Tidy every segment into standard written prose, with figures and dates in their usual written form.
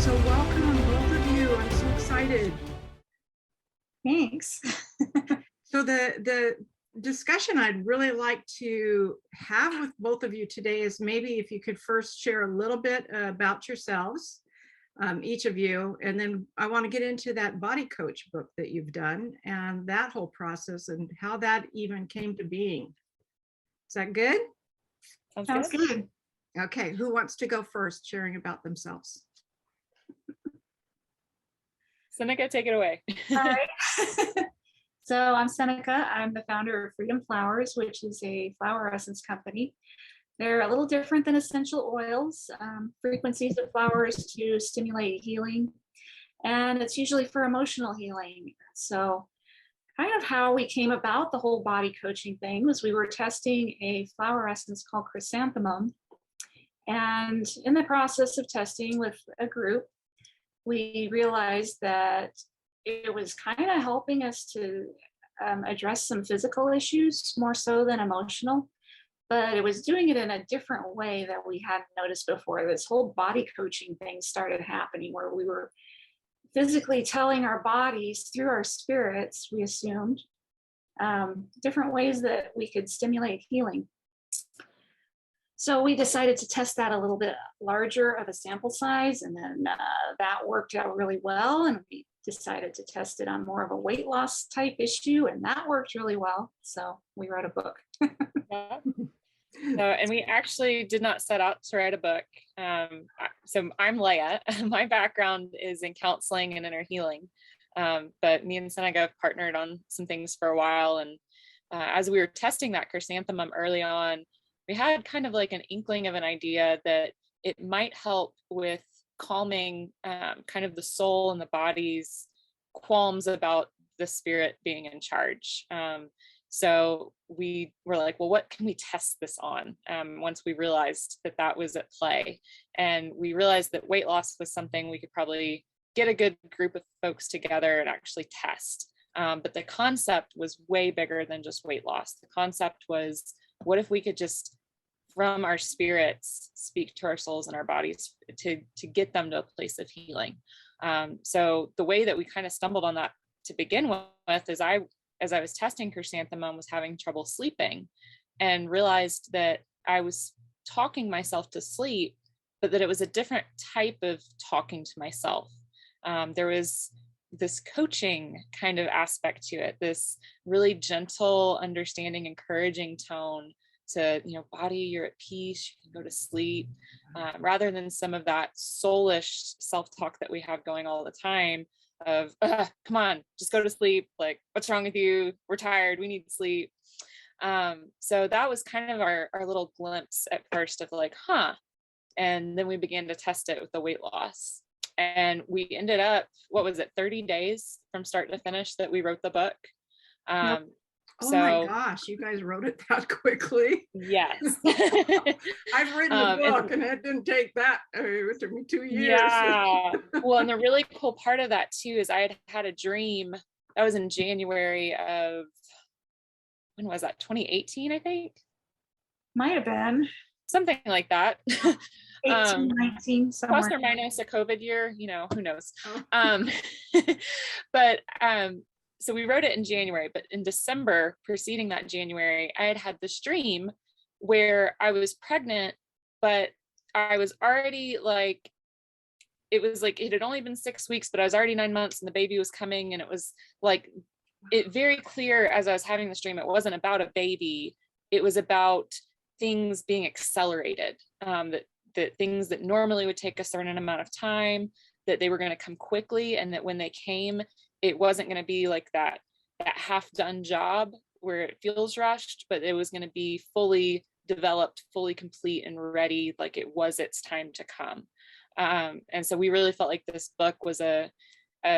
So welcome, both of you. I'm so excited. Thanks. So the discussion I'd really like to have with both of you today is maybe if you could first share a little bit about yourselves, each of you, and then I want to get into that body coach book that you've done and that whole process and how that even came to being. Is that good? Sounds good. Okay, who wants to go first sharing about themselves? Seneca, take it away. All right. So I'm Seneca. I'm the founder of Freedom Flowers, which is a flower essence company. They're a little different than essential oils, frequencies of flowers to stimulate healing. And it's usually for emotional healing. So kind of how we came about the whole body coaching thing was we were testing a flower essence called chrysanthemum. And in the process of testing with a group, we realized that it was kind of helping us to address some physical issues more so than emotional, but it was doing it in a different way that we hadn't noticed before. This whole body coaching thing started happening where we were physically telling our bodies through our spirits, we assumed, different ways that we could stimulate healing. So we decided to test that a little bit larger of a sample size, and then that worked out really well. And we decided to test it on more of a weight loss type issue, and that worked really well. So we wrote a book. Yeah. And we actually did not set out to write a book. So I'm Leah. My background is in counseling and inner healing. But me and Seneca have partnered on some things for a while. And as we were testing that chrysanthemum early on, we had kind of like an inkling of an idea that it might help with calming kind of the soul and the body's qualms about the spirit being in charge. So we were like, well, what can we test this on? Once we realized that that was at play. And we realized that weight loss was something we could probably get a good group of folks together and actually test. But the concept was way bigger than just weight loss. The concept was, what if we could just, from our spirits, speak to our souls and our bodies to get them to a place of healing? So the way that we kind of stumbled on that to begin with is as I was testing chrysanthemum, was having trouble sleeping and realized that I was talking myself to sleep, but that it was a different type of talking to myself. There was this coaching kind of aspect to it, this really gentle, understanding, encouraging tone to, body, you're at peace, you can go to sleep, rather than some of that soulish self-talk that we have going all the time of, come on, just go to sleep. Like, what's wrong with you? We're tired. We need sleep. So that was kind of our little glimpse at first of like, and then we began to test it with the weight loss. And we ended up, 30 days from start to finish that we wrote the book. Yep. Oh my gosh, you guys wrote it that quickly. Yes. I've written a book and it didn't take that. It took me 2 years. Yeah. Well, and the really cool part of that too is I had a dream that was in January of, when was that? 2018, I think. Might have been. Something like that. 18, 19, somewhere. Plus or minus a COVID year, who knows. Oh. But so we wrote it in January, but in December preceding that January, I had this dream where I was pregnant, but I was already like, it had only been 6 weeks, but I was already 9 months and the baby was coming. And it was like, it very clear as I was having this dream, it wasn't about a baby. It was about things being accelerated, that things that normally would take a certain amount of time, that they were going to come quickly. And that when they came, it wasn't going to be like that half done job where it feels rushed, but it was going to be fully developed, fully complete and ready, like it was its time to come. And so we really felt like this book was a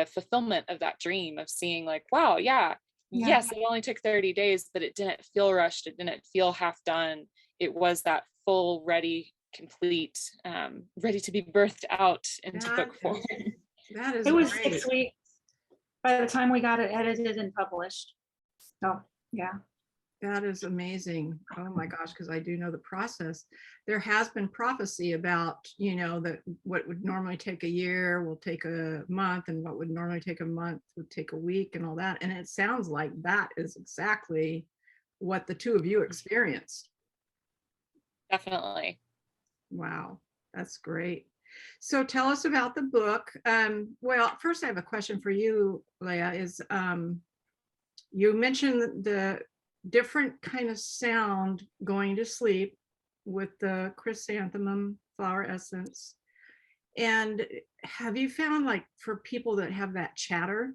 fulfillment of that dream of seeing like, wow, yes, it only took 30 days, but it didn't feel rushed. It didn't feel half done. It was that full, ready, complete, ready to be birthed out into book form. It was great. 6 weeks by the time we got it edited and published. So yeah. That is amazing. Oh my gosh, because I do know the process. There has been prophecy about, that what would normally take a year will take a month, and what would normally take a month would take a week and all that. And it sounds like that is exactly what the two of you experienced. Definitely. Wow, that's great. So tell us about the book. Well, first I have a question for you, Leah, is you mentioned the different kind of sound going to sleep with the chrysanthemum flower essence. And have you found, like, for people that have that chatter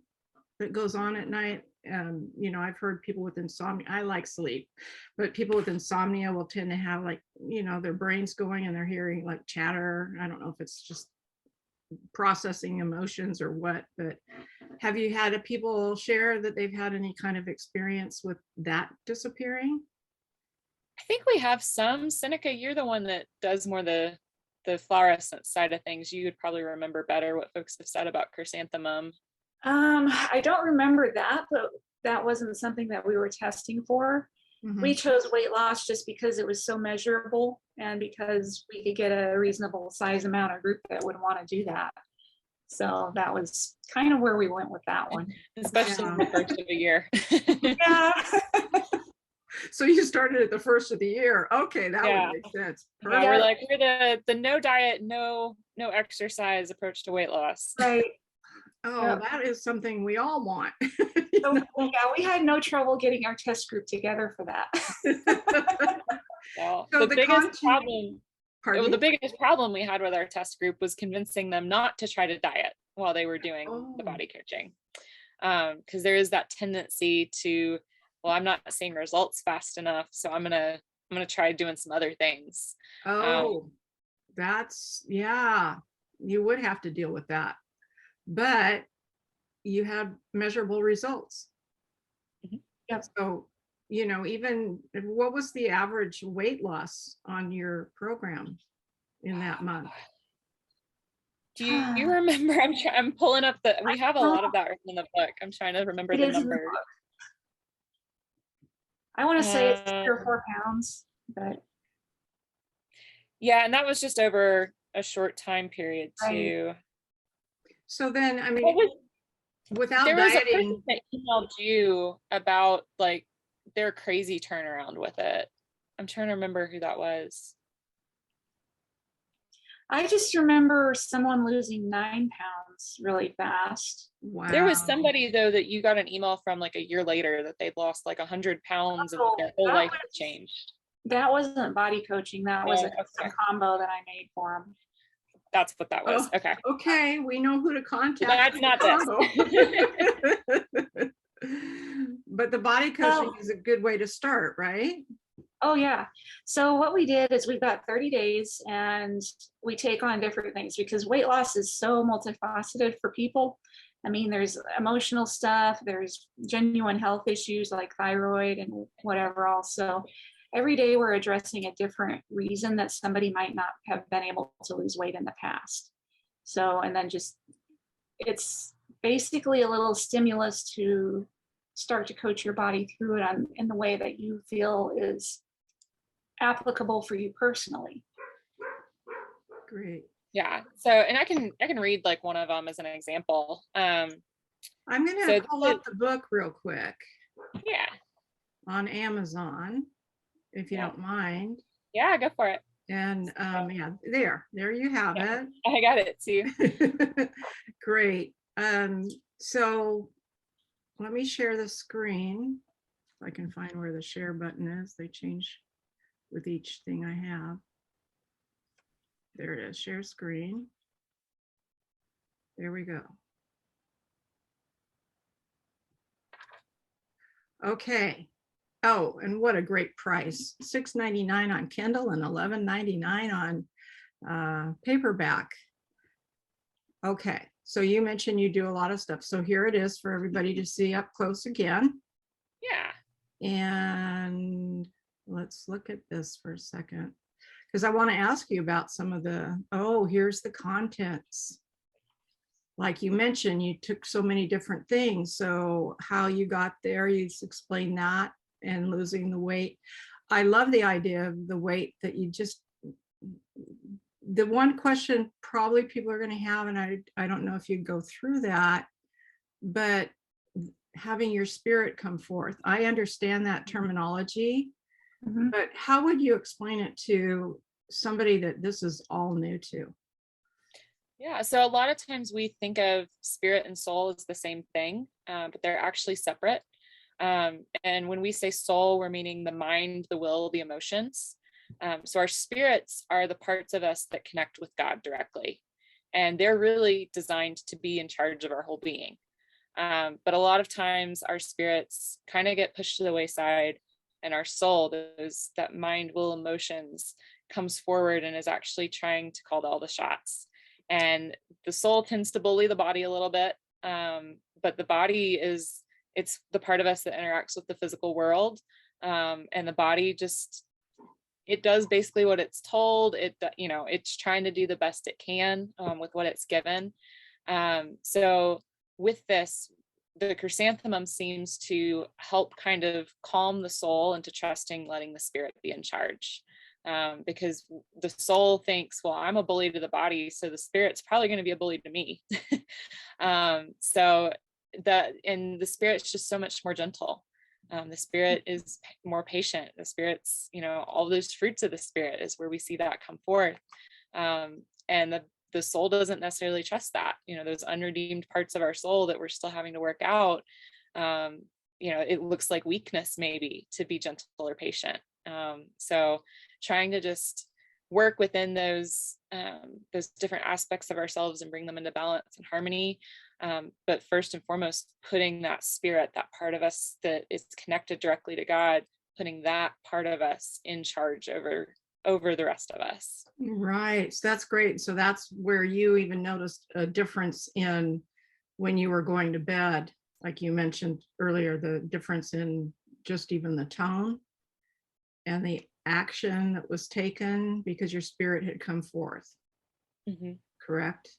that goes on at night, I've heard people with insomnia, I like sleep, but people with insomnia will tend to have, like, their brains going and they're hearing like chatter. I don't know if it's just processing emotions or what, but have you had people share that they've had any kind of experience with that disappearing? I think we have some. Seneca, you're the one that does more the flower essence side of things. You would probably remember better what folks have said about chrysanthemum. I don't remember that, but that wasn't something that we were testing for. We chose weight loss just because it was so measurable and because we could get a reasonable size amount of group that would want to do that. So that was kind of where we went with that one. Especially Yeah. the first of the year. Yeah. So you started at the first of the year. Okay, that Yeah. would make sense. Yeah, we're the no diet, no exercise approach to weight loss. Right. Oh, Yep. that is something we all want. So, yeah, we had no trouble getting our test group together for that. So So the biggest Pardon me? the biggest problem we had with our test group was convincing them not to try to diet while they were doing the Oh. body coaching. Because there is that tendency to, well, I'm not seeing results fast enough, so I'm gonna try doing some other things. Oh, that's, yeah, you would have to deal with that. But you had measurable results. Mhm. Yep. So, even what was the average weight loss on your program in that month? Do you remember? I'm pulling up we have a lot of that in the book. I'm trying to remember the number. I want to say it's 3 or 4 pounds, but yeah, and that was just over a short time period too. Right. So then, I mean, without there was dieting, a person that emailed you about like their crazy turnaround with it. I'm trying to remember who that was. I just remember someone losing 9 pounds really fast. wow. There was somebody though that you got an email from like a year later that they'd lost like 100 pounds and their whole life had changed. That wasn't body coaching. That was a Okay. combo that I made for him. That's what that was. Oh, okay. Okay, we know who to contact. That's not this. But the body coaching is a good way to start, right? Oh yeah. So what we did is we've got 30 days and we take on different things because weight loss is so multifaceted for people. I mean, there's emotional stuff, there's genuine health issues like thyroid and whatever else. So every day we're addressing a different reason that somebody might not have been able to lose weight in the past. So, and then just, it's basically a little stimulus to start to coach your body through it in the way that you feel is applicable for you personally. Great. Yeah. So, and I can read like one of them as an example. I'm gonna pull up the book real quick. Yeah. On Amazon, if you don't mind. Yeah, go for it. And yeah, there you have it. I got it too. Great. So let me share the screen. If I can find where the share button is. They change with each thing I have. There it is, share screen. There we go. Okay. Oh, and what a great price. $6.99 on Kindle and $11.99 on paperback. Okay, so you mentioned you do a lot of stuff. So here it is for everybody to see up close again. Yeah. And let's look at this for a second, because I want to ask you about some of here's the contents. Like you mentioned, you took so many different things. So how you got there, you explain that. and losing the weight. I love the idea of the weight that you just, the one question probably people are going to have, and I don't know if you go through that, but having your spirit come forth. I understand that terminology, but how would you explain it to somebody that this is all new to? Yeah, so a lot of times we think of spirit and soul as the same thing, but they're actually separate. And when we say soul, we're meaning the mind, the will, the emotions. So our spirits are the parts of us that connect with God directly. And they're really designed to be in charge of our whole being. But a lot of times our spirits kind of get pushed to the wayside, and our soul, that mind, will, emotions, comes forward and is actually trying to call all the shots. And the soul tends to bully the body a little bit, but the body it's the part of us that interacts with the physical world, and the body just, it does basically what it's told. It's trying to do the best it can with what it's given. So with this, the chrysanthemum seems to help kind of calm the soul into trusting, letting the spirit be in charge. Because the soul thinks, well, I'm a bully to the body, so the spirit's probably going to be a bully to me. So the spirit's just so much more gentle. The spirit is more patient. The spirit's, all those fruits of the spirit is where we see that come forth. And the soul doesn't necessarily trust that, those unredeemed parts of our soul that we're still having to work out. It looks like weakness maybe to be gentle or patient. So trying to just work within those different aspects of ourselves and bring them into balance and harmony. But first and foremost, putting that spirit, that part of us that is connected directly to God, putting that part of us in charge over the rest of us. Right. So that's great. So that's where you even noticed a difference in when you were going to bed, like you mentioned earlier, the difference in just even the tone and the action that was taken because your spirit had come forth. Mm-hmm. Correct.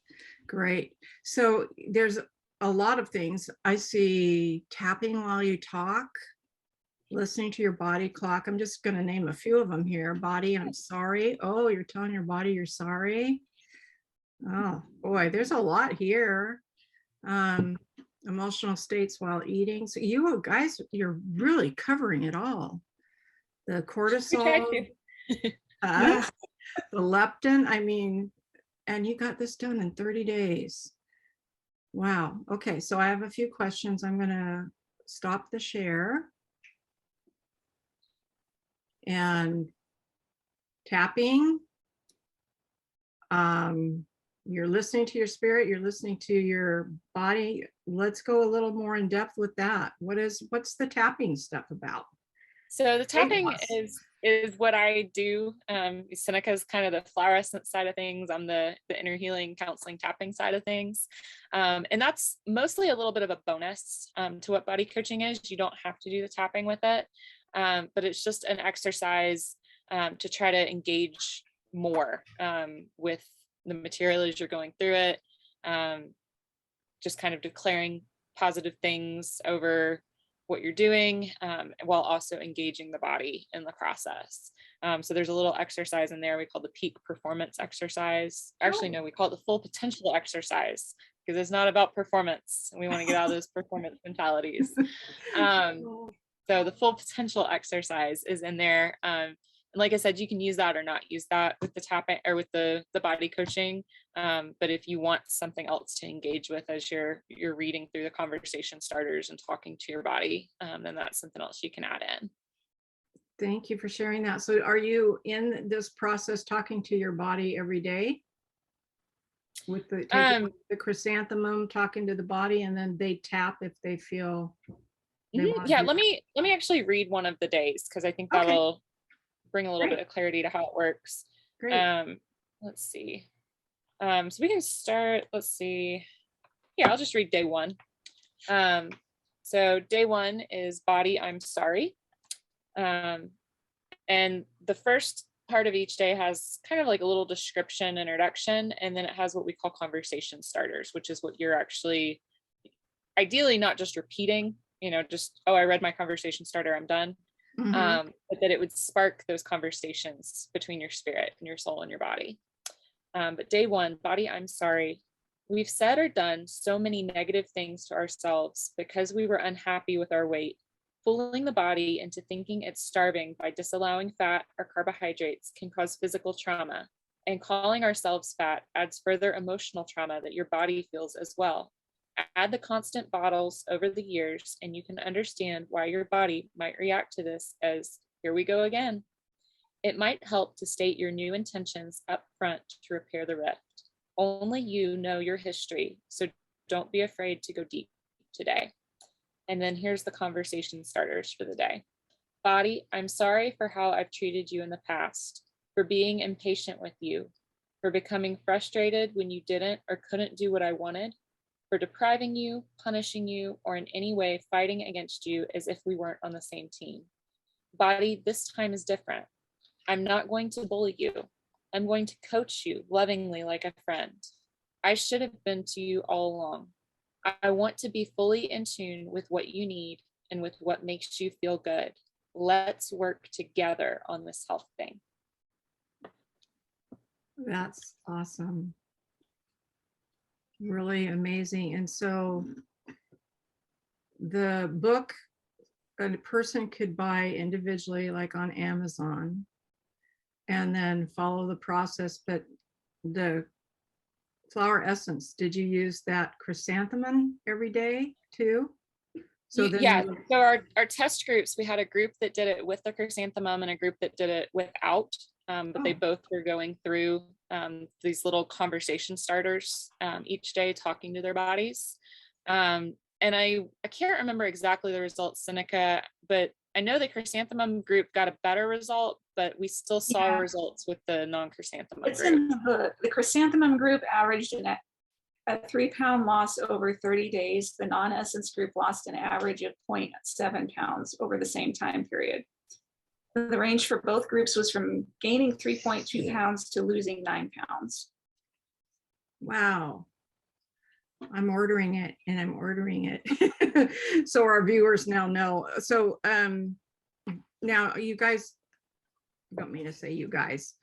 Great. So there's a lot of things. I see tapping while you talk, listening to your body clock. I'm just going to name a few of them here. Body, I'm sorry. Oh, you're telling your body you're sorry. Oh boy, there's a lot here. Emotional states while eating. So you guys, you're really covering it all. The cortisol, the leptin, and you got this done in 30 days. Wow. Okay, so I have a few questions. I'm going to stop the share. And tapping. You're listening to your spirit, you're listening to your body. Let's go a little more in depth with that. What's the tapping stuff about? So the tapping is what I do. Seneca is kind of the flower essence side of things. I'm the inner healing counseling tapping side of things. And that's mostly a little bit of a bonus to what body coaching is. You don't have to do the tapping with it, but it's just an exercise to try to engage more with the material as you're going through it. Just kind of declaring positive things over what you're doing, while also engaging the body in the process. So there's a little exercise in there we call the peak performance exercise. Actually, no, we call it the full potential exercise because it's not about performance. We want to get out of those performance mentalities. So the full potential exercise is in there. And like I said, you can use that or not use that with the tapping or with the body coaching. But if you want something else to engage with as you're reading through the conversation starters and talking to your body, then that's something else you can add in. Thank you for sharing that. So are you in this process talking to your body every day? With the chrysanthemum, talking to the body, and then they tap if they feel they want yeah, to. let me actually read one of the days because I think that'll bring a little bit of clarity to how it works. Great. Let's see. So we can start, let's see. Yeah, I'll just read day one. So day one is body, I'm sorry. And the first part of each day has kind of like a little description, introduction, and then it has what we call conversation starters, which is what you're actually ideally not just repeating, just, oh, I read my conversation starter, I'm done. but that it would spark those conversations between your spirit and your soul and your body. But day one, body, I'm sorry. We've said or done so many negative things to ourselves because we were unhappy with our weight. Fooling the body into thinking it's starving by disallowing fat or carbohydrates can cause physical trauma, and calling ourselves fat adds further emotional trauma that your body feels as well. Add the constant bottles over the years, and you can understand why your body might react to this as, here we go again. It might help to state your new intentions up front to repair the rift. Only you know your history, so don't be afraid to go deep today. And then here's the conversation starters for the day. Body, I'm sorry for how I've treated you in the past, for being impatient with you, for becoming frustrated when you didn't or couldn't do what I wanted, for depriving you, punishing you, or in any way fighting against you as if we weren't on the same team. Body, this time is different. I'm not going to bully you. I'm going to coach you lovingly like a friend. I should have been to you all along. I want to be fully in tune with what you need and with what makes you feel good. Let's work together on this health thing. That's awesome. Really amazing. And so the book a person could buy individually, like on Amazon, and then follow the process. But the flower essence, did you use that chrysanthemum every day too? So then yeah, so our test groups, we had a group that did it with the chrysanthemum and a group that did it without, but they both were going through these little conversation starters each day, talking to their bodies. And I can't remember exactly the results, Seneca, but I know the chrysanthemum group got a better result, but we still saw results with the non-chrysanthemum It's group. in the book. The chrysanthemum group averaged a 3-pound loss over 30 days. The non-essence group lost an average of 0.7 pounds over the same time period. The range for both groups was from gaining 3.2 pounds to losing 9 pounds. Wow. I'm ordering it and I'm ordering it. So our viewers now know. So now you guys, I don't mean to say you guys,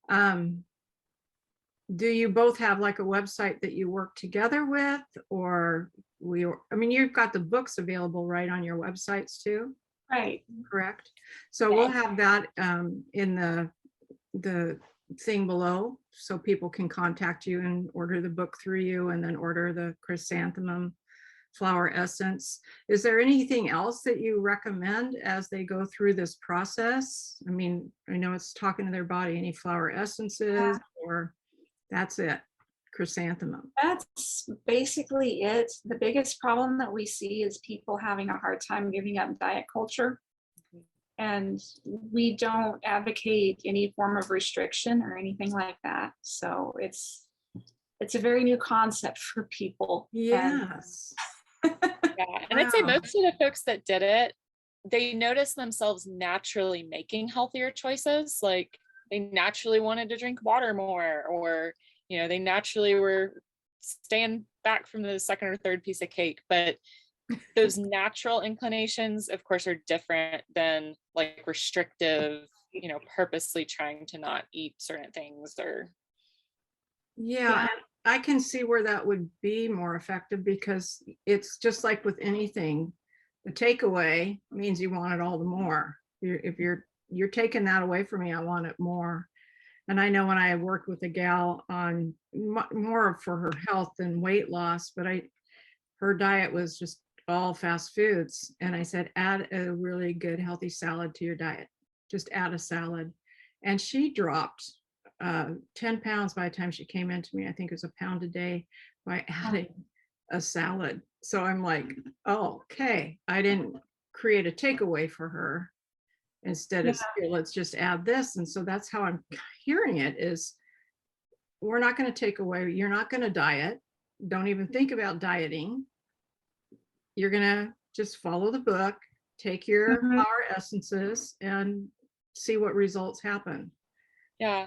do you both have like a website that you work together with, or I mean, you've got the books available right on your websites too? Right. Correct. So we'll have that in the thing below, so people can contact you and order the book through you, and then order the chrysanthemum flower essence. Is there anything else that you recommend as they go through this process? I mean, I know it's talking to their body. Any flower essences, or that's it, chrysanthemum? That's basically it. The biggest problem that we see is people having a hard time giving up diet culture. And we don't advocate any form of restriction or anything like that. So it's a very new concept for people. Yes. And I'd say most of the folks that did it, they noticed themselves naturally making healthier choices. Like they naturally wanted to drink water more, or, you know, they naturally were staying back from the second or third piece of cake. But those natural inclinations, of course, are different than like restrictive, you know, purposely trying to not eat certain things. Or yeah, I can see where that would be more effective, because it's just like with anything, the takeaway means you want it all the more. If you're taking that away from me, I want it more. And I know when I worked with a gal on more for her health than weight loss, but her diet was just all fast foods. And I said, add a really good healthy salad to your diet. Just add a salad. And she dropped 10 pounds by the time she came into me. I think it was a pound a day by adding a salad. So I'm like, oh, okay. I didn't create a takeaway for her. Instead of, let's just add this. And so that's how I'm hearing it, is we're not going to take away, you're not going to diet. Don't even think about dieting. You're going to just follow the book, take your flower essences, and see what results happen. Yeah.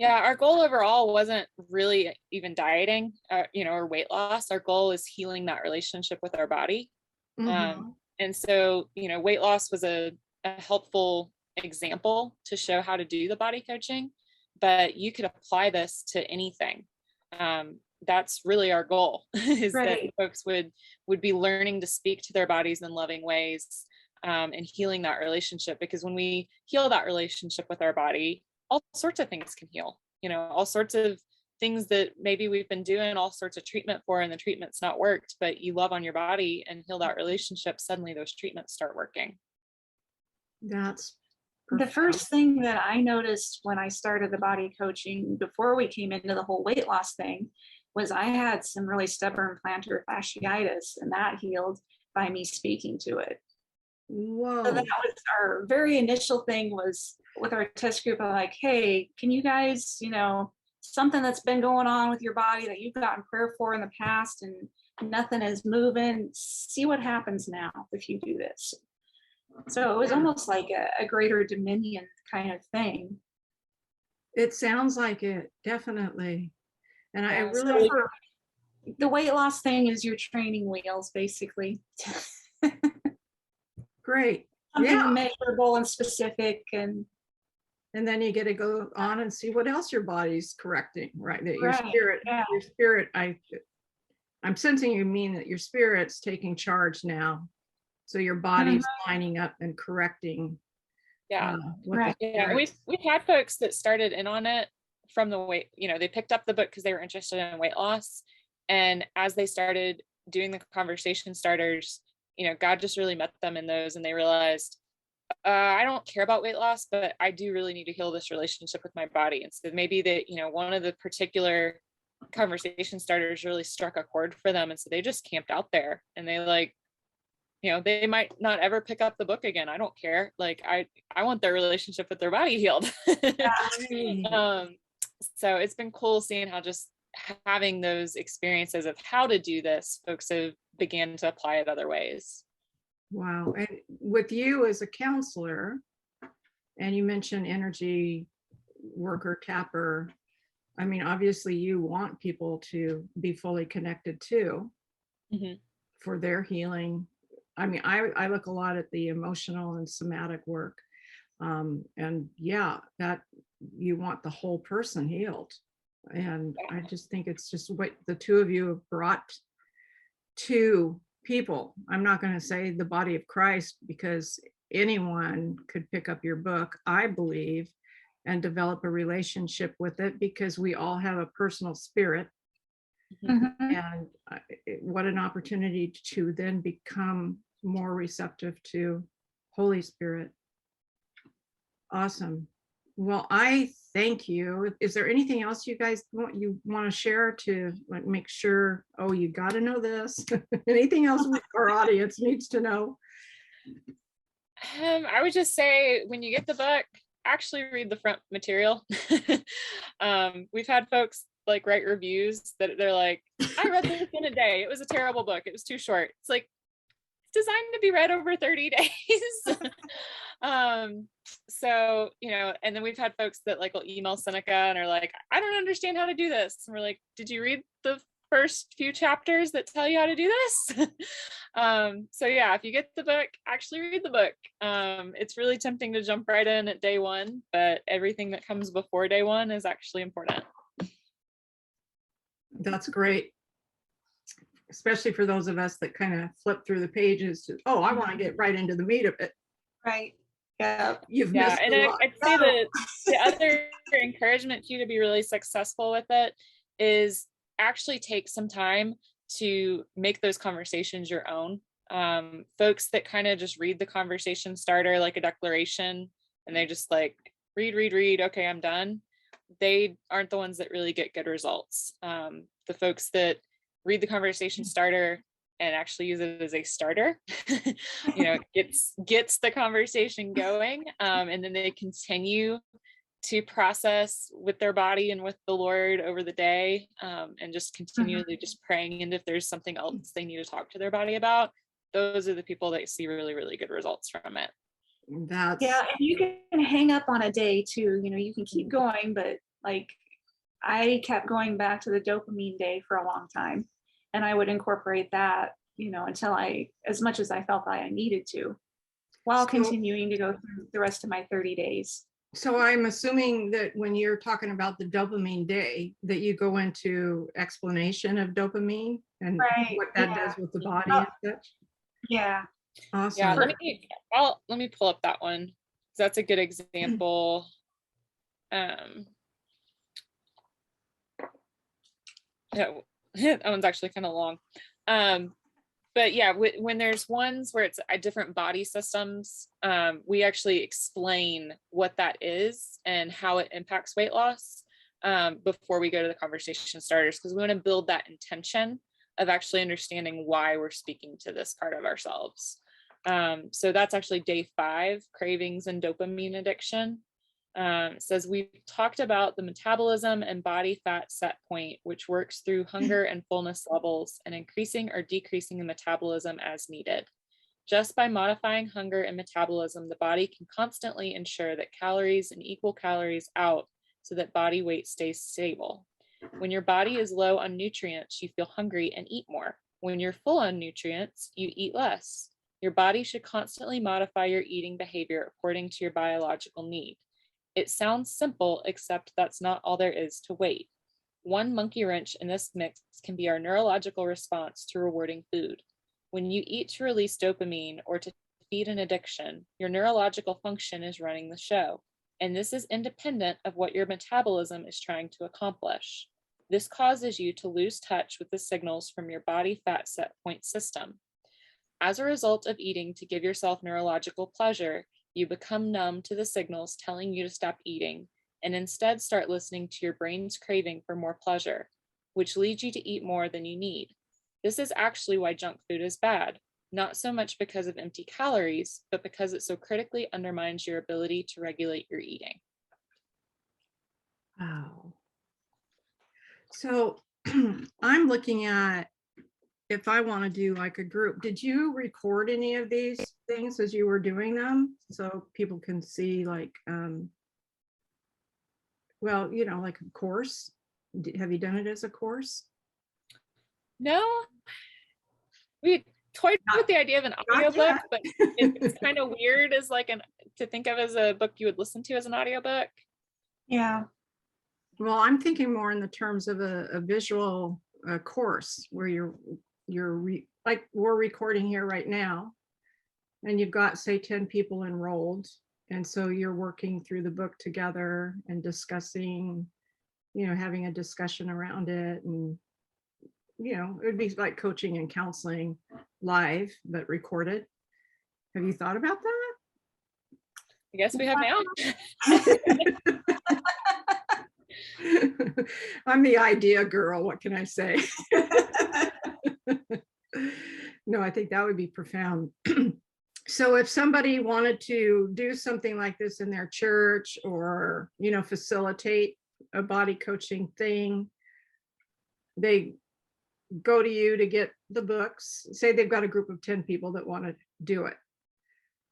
Our goal overall wasn't really even dieting, you know, or weight loss. Our goal is healing that relationship with our body. And so, you know, weight loss was a a helpful example to show how to do the body coaching, but you could apply this to anything. That's really our goal, is that folks would be learning to speak to their bodies in loving ways, and healing that relationship. Because when we heal that relationship with our body, all sorts of things can heal, all sorts of things that maybe we've been doing all sorts of treatment for, and the treatment's not worked, but you love on your body and heal that relationship, suddenly those treatments start working. That's the first thing that I noticed when I started the body coaching, before we came into the whole weight loss thing, was I had some really stubborn plantar fasciitis, and that healed by me speaking to it. Whoa. So that was our very initial thing, was with our test group, I'm like, hey, can you guys, something that's been going on with your body that you've gotten prayer for in the past and nothing is moving, see what happens now if you do this. So it was almost like a greater dominion kind of thing. It sounds like it, definitely. And I really, so the weight loss thing is your training wheels, basically. Great. Something measurable and specific, and then you get to go on and see what else your body's correcting, right? That your your spirit, I'm sensing you mean that your spirit's taking charge now. So your body's lining up and correcting. We've had folks that started in on it from the weight, they picked up the book because they were interested in weight loss. And as they started doing the conversation starters, God just really met them in those, and they realized, I don't care about weight loss, but I do really need to heal this relationship with my body. And so maybe that, one of the particular conversation starters really struck a chord for them. And so they just camped out there, and they they might not ever pick up the book again. I don't care. I want their relationship with their body healed. So it's been cool seeing how just having those experiences of how to do this, folks have began to apply it other ways. Wow. And with you as a counselor, and you mentioned energy worker, tapper, I mean, obviously you want people to be fully connected too, for their healing. I mean, I look a lot at the emotional and somatic work. And that you want the whole person healed. And I just think it's just what the two of you have brought to people. I'm not going to say the body of Christ, because anyone could pick up your book, I believe, and develop a relationship with it, because we all have a personal spirit. And what an opportunity to then become more receptive to Holy Spirit. Awesome. Well, I thank you. Is there anything else you guys want to share to make sure, oh, you got to know this? Anything else our audience needs to know? I would just say, when you get the book, actually read the front material. We've had folks write reviews that they're like, I read this in a day. It was a terrible book. It was too short. It's like, it's designed to be read over 30 days. So, and then we've had folks that will email Seneca and are like, I don't understand how to do this. And we're like, did you read the first few chapters that tell you how to do this? So if you get the book, actually read the book. It's really tempting to jump right in at day one, but everything that comes before day one is actually important. That's great. Especially for those of us that kind of flip through the pages to, I want to get right into the meat of it. Right. Yeah. You've missed and a lot. I'd say that the other encouragement for you to be really successful with it is actually take some time to make those conversations your own. Folks that kind of just read the conversation starter like a declaration, and they just read, okay, I'm done. They aren't the ones that really get good results. The folks that read the conversation starter and actually use it as a starter, gets the conversation going, and then they continue to process with their body and with the Lord over the day, and just continually just praying. And if there's something else they need to talk to their body about, those are the people that see really, really good results from it. And you can hang up on a day too. You can keep going, but I kept going back to the dopamine day for a long time, and I would incorporate that, until as much as I felt I needed to. while So- continuing to go through the rest of my 30 days. So I'm assuming that when you're talking about the dopamine day, that you go into explanation of dopamine and Right, what that yeah. does with the body and such. Yeah. Awesome. Yeah, let me pull up that one. That's a good example. Yeah, that one's actually kind of long. But yeah, when there's ones where it's different body systems, we actually explain what that is and how it impacts weight loss before we go to the conversation starters, because we want to build that intention of actually understanding why we're speaking to this part of ourselves. So that's actually day 5, cravings and dopamine addiction. It says we've talked about the metabolism and body fat set point, which works through hunger and fullness levels and increasing or decreasing the metabolism as needed. Just by modifying hunger and metabolism, the body can constantly ensure that calories and equal calories out so that body weight stays stable. When your body is low on nutrients, you feel hungry and eat more. When you're full on nutrients, you eat less. Your body should constantly modify your eating behavior according to your biological need. It sounds simple, except that's not all there is to weight. One monkey wrench in this mix can be our neurological response to rewarding food. When you eat to release dopamine or to feed an addiction, your neurological function is running the show, and this is independent of what your metabolism is trying to accomplish. This causes you to lose touch with the signals from your body fat set point system. As a result of eating to give yourself neurological pleasure, you become numb to the signals telling you to stop eating and instead start listening to your brain's craving for more pleasure, which leads you to eat more than you need. This is actually why junk food is bad, not so much because of empty calories, but because it so critically undermines your ability to regulate your eating. Wow. So I'm looking at if I want to do like a group. Did you record any of these things as you were doing them so people can see like well, you know, like a course? Have you done it as a course? No, we toyed with the idea of an audiobook, but it's kind of weird as like to think of as a book you would listen to as an audiobook. Yeah. Well, I'm thinking more in the terms of a visual course where like we're recording here right now, and you've got say 10 people enrolled, and so you're working through the book together and discussing, you know, having a discussion around it, and you know, it would be like coaching and counseling live but recorded. Have you thought about that? I guess we have now. I'm the idea girl. What can I say? No, I think that would be profound. So if somebody wanted to do something like this in their church or, you know, facilitate a body coaching thing, they go to you to get the books. Say they've got a group of 10 people that want to do it.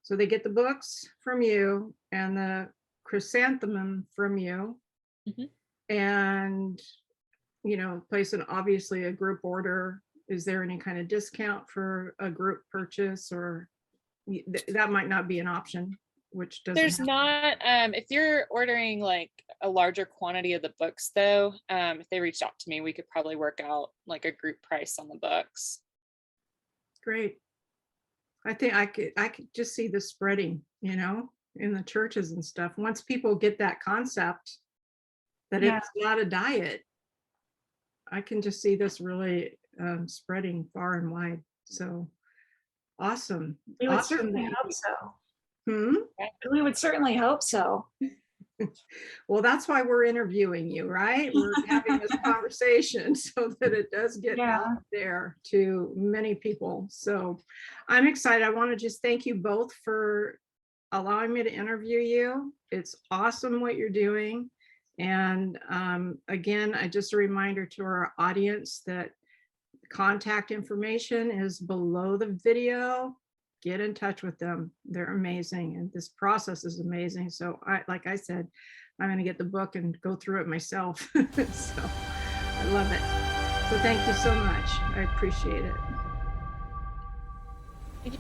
So they get the books from you and the chrysanthemum from you. Mm-hmm. And, you know, place obviously a group order. Is there any kind of discount for a group purchase, or that might not be an option, which doesn't There's not, if you're ordering like a larger quantity of the books though, if they reached out to me, we could probably work out like a group price on the books. Great. I think I could just see this spreading, you know, in the churches and stuff. Once people get that concept that it's not a diet, I can just see this really spreading far and wide. So awesome. We would certainly hope so. We would certainly hope so. Well, that's why we're interviewing you, right? We're having this conversation so that it does get out there to many people. So I'm excited. I want to just thank you both for allowing me to interview you. It's awesome what you're doing. And again, just a reminder to our audience that contact information is below the video. Get in touch with them. They're amazing. And this process is amazing. So like I said, I'm going to get the book and go through it myself. So I love it. So thank you so much. I appreciate it.